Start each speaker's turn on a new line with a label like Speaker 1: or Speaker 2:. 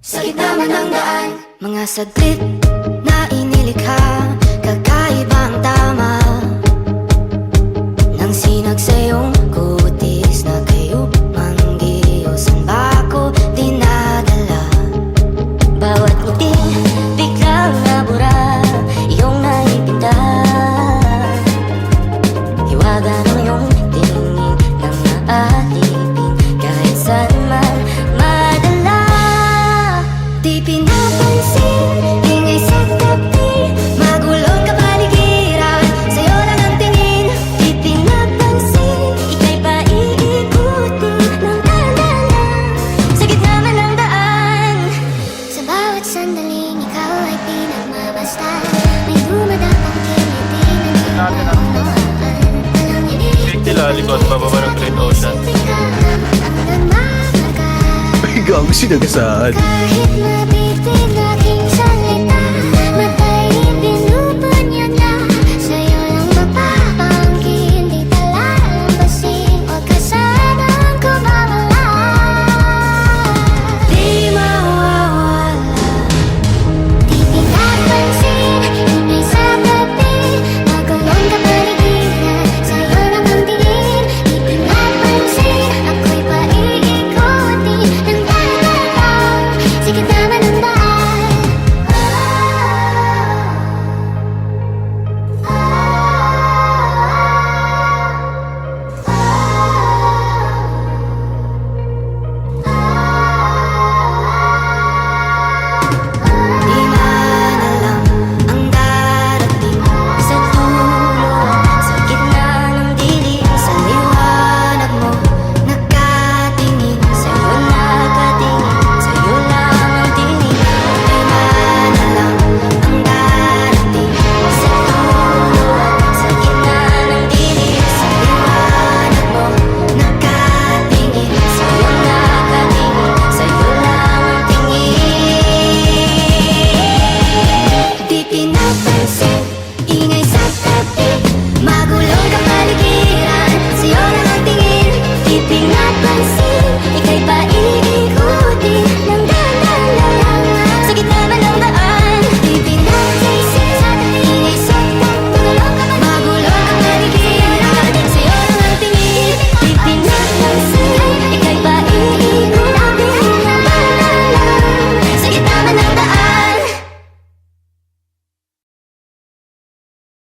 Speaker 1: Sa gitna man ng daan, mga saglit na inilikha, kakaibang tama nang sinag sa iyong kutis na kayo manggiyo. San ba ako dinadala? Bawat ngiti biglang nabura, iyong naipinta. Hiwaga ng iyong tingin nang naaalipin, kahit saan man madala. Di pinapansin, ingay sa tabi, magulong kapaligiran, sa'yo lang ang tingin. Di pinapansin, ika'y paiikutin ng kalala, sa gitna man ng daan. Sa bawat sandaling ikaw ay pinagmamasdan, may dumadapang kiliti na di maunawaan.
Speaker 2: Big deal, likod pababa ng Great Ocean.
Speaker 1: Ang nagmamagay
Speaker 3: Ay, gago, sinagasaan.
Speaker 1: kahit na